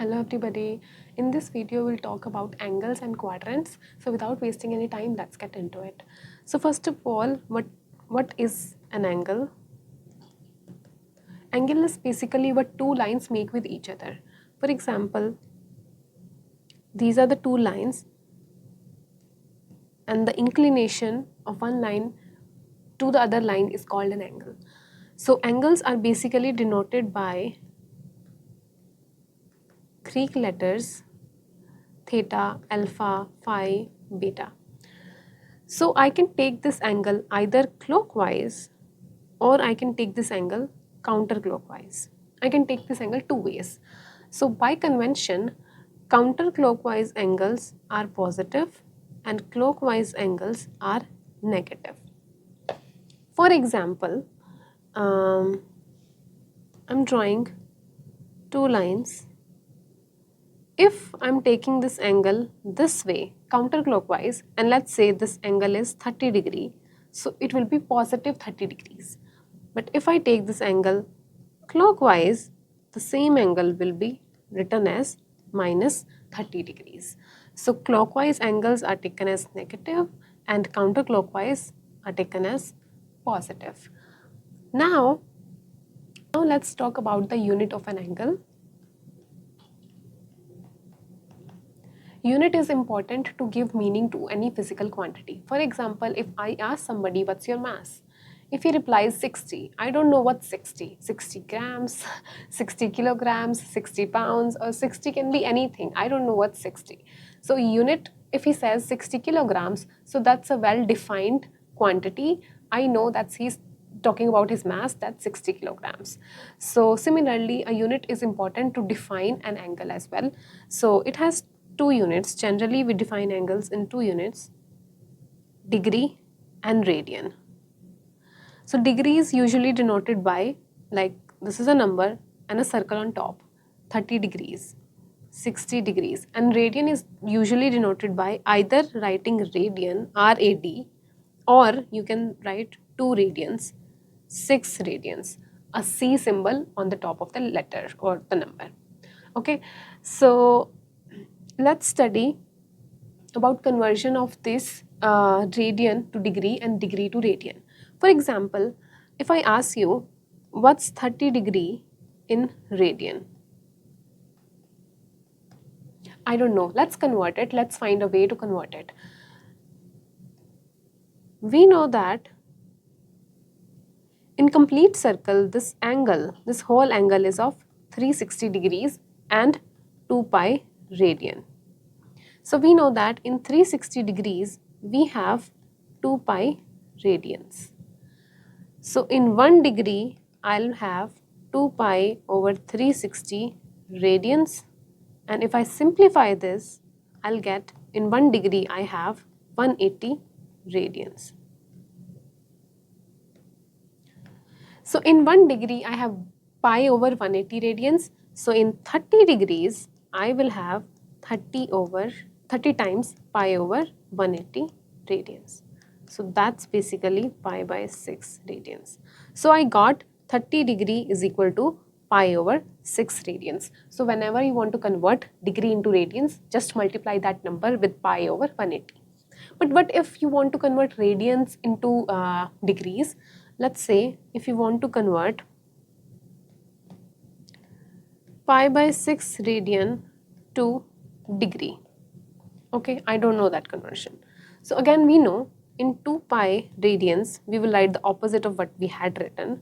Hello everybody. In this video we'll talk about angles and quadrants. So without wasting any time, let's get into it. So first of all, what is an angle? Angle is basically what two lines make with each other. For example, these are the two lines and the inclination of one line to the other line is called an angle. So angles are basically denoted by Greek letters theta, alpha, phi, beta. So I can take this angle either clockwise or I can take this angle counterclockwise. I can take this angle two ways. So by convention, counterclockwise angles are positive and clockwise angles are negative. For example, I'm drawing two lines. If I'm taking this angle this way, counterclockwise, and let's say this angle is 30 degree, so it will be positive 30 degrees. But if I take this angle clockwise, the same angle will be written as minus 30 degrees. So clockwise angles are taken as negative and counterclockwise are taken as positive. Now let's talk about the unit of an angle. Unit is important to give meaning to any physical quantity. For example, if I ask somebody, what's your mass? If he replies 60, I don't know what's 60. 60 grams, 60 kilograms, 60 pounds, or 60 can be anything. I don't know what's 60. So unit, if he says 60 kilograms, so that's a well-defined quantity. I know that he's talking about his mass, that's 60 kilograms. So similarly, a unit is important to define an angle as well. So it has two units. Generally, we define angles in two units, degree and radian. So degree is usually denoted by, like, this is a number and a circle on top, 30 degrees, 60 degrees, and radian is usually denoted by either writing radian, RAD, or you can write 2 radians, 6 radians, a C symbol on the top of the letter or the number. Okay, so let's study about conversion of this radian to degree and degree to radian. For example, if I ask you, what's 30 degree in radian? I don't know. Let's convert it. Let's find a way to convert it. We know that in complete circle, this angle, this whole angle is of 360 degrees and 2 pi radian. So we know that in 360 degrees, we have 2 pi radians. So in 1 degree, I'll have 2 pi over 360 radians. And if I simplify this, I'll get in 1 degree, I have 180 radians. So in 1 degree, I have pi over 180 radians. So in 30 degrees, I will have 30 times pi over 180 radians. So that's basically pi by 6 radians. So I got 30 degree is equal to pi over 6 radians. So whenever you want to convert degree into radians, just multiply that number with pi over 180. But what if you want to convert radians into degrees? Let's say if you want to convert pi by 6 radian to degree. Okay, I don't know that conversion. So again, we know in 2 pi radians, we will write the opposite of what we had written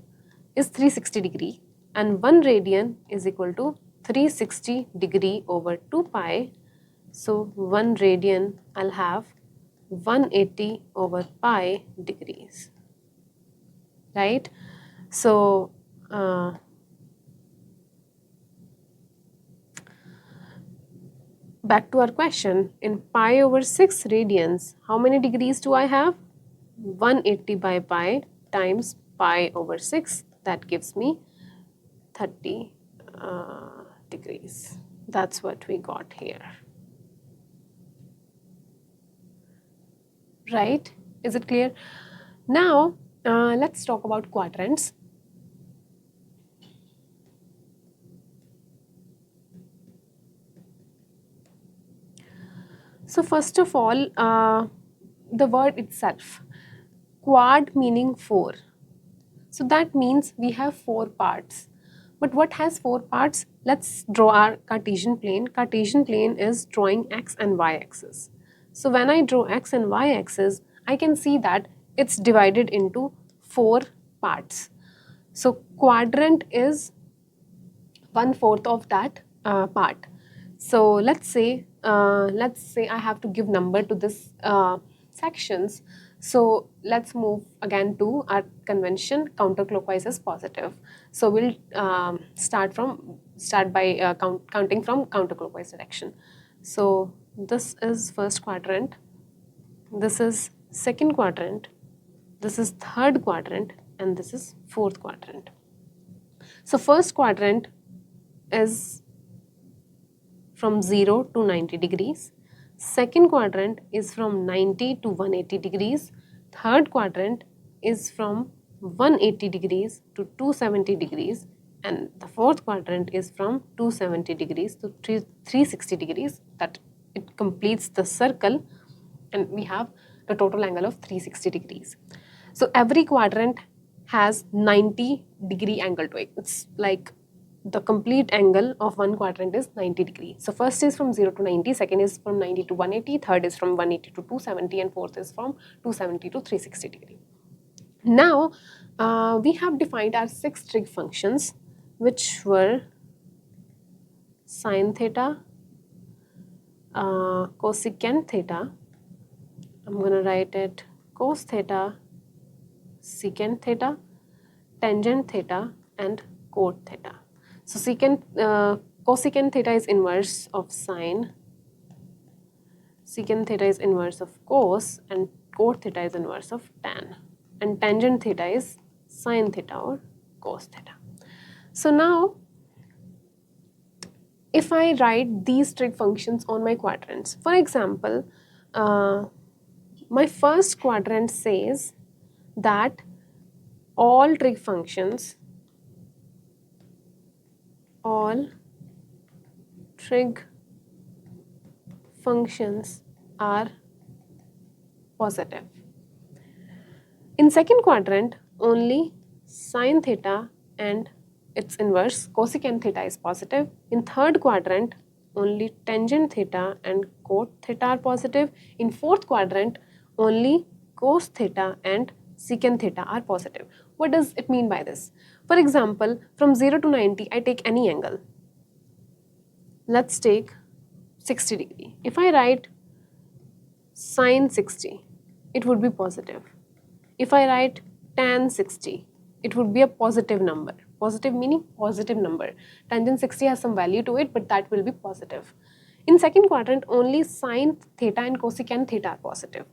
is 360 degree, and 1 radian is equal to 360 degree over 2 pi. So 1 radian, I'll have 180 over pi degrees, right? So back to our question, in pi over 6 radians, how many degrees do I have? 180 by pi times pi over 6, that gives me 30 degrees. That's what we got here. Right? Is it clear? Now, let's talk about quadrants. So first of all, the word itself, quad meaning 4. So that means we have 4 parts. But what has 4 parts? Let's draw our Cartesian plane. Cartesian plane is drawing x and y axis. So when I draw x and y axis, I can see that it's divided into 4 parts. So quadrant is 1/4 of that part. So let's say I have to give number to this sections. So let's move again to our convention. Counterclockwise is positive. So we'll start by counting from counterclockwise direction. So this is first quadrant. This is second quadrant. This is third quadrant, and this is fourth quadrant. So first quadrant is from 0 to 90 degrees. Second quadrant is from 90 to 180 degrees. Third quadrant is from 180 degrees to 270 degrees. And the fourth quadrant is from 270 degrees to 360 degrees. That it completes the circle, and we have the total angle of 360 degrees. So every quadrant has 90-degree angle to it. It's like the complete angle of one quadrant is 90 degrees. So first is from 0 to 90, second is from 90 to 180, third is from 180 to 270, and fourth is from 270 to 360 degree. Now we have defined our 6 trig functions, which were sine theta, cosecant theta, I'm going to write it cos theta, secant theta, tangent theta, and cot theta. So cosecant theta is inverse of sine, secant theta is inverse of cos, and cot theta is inverse of tan, and tangent theta is sine theta or cos theta. So now, if I write these trig functions on my quadrants, for example, my first quadrant says that all trig functions are positive. In second quadrant, only sine theta and its inverse cosecant theta is positive. In third quadrant, only tangent theta and cot theta are positive. In fourth quadrant, only cos theta and secant theta are positive. What does it mean by this? For example, from 0 to 90, I take any angle. Let's take 60 degree. If I write sine 60, it would be positive. If I write tan 60, it would be a positive number. Positive meaning positive number. Tangent 60 has some value to it, but that will be positive. In second quadrant, only sine theta and cosecant theta are positive.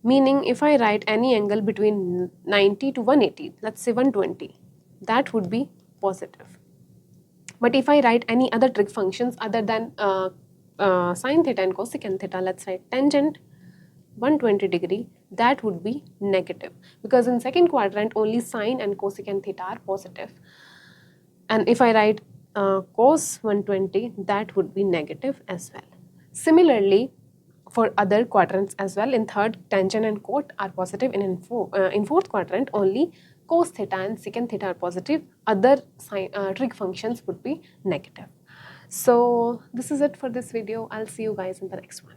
Meaning, if I write any angle between 90 to 180, let's say 120, that would be positive. But if I write any other trig functions other than sine theta and cosecant theta, let's write tangent 120 degree, that would be negative, because in second quadrant only sine and cosecant theta are positive. And if I write cos 120, that would be negative as well. Similarly, for other quadrants as well, in third, tangent and cot are positive, and in fourth quadrant only cos theta and secant theta are positive. Other trig functions would be negative. So this is it for this video. I'll see you guys in the next one.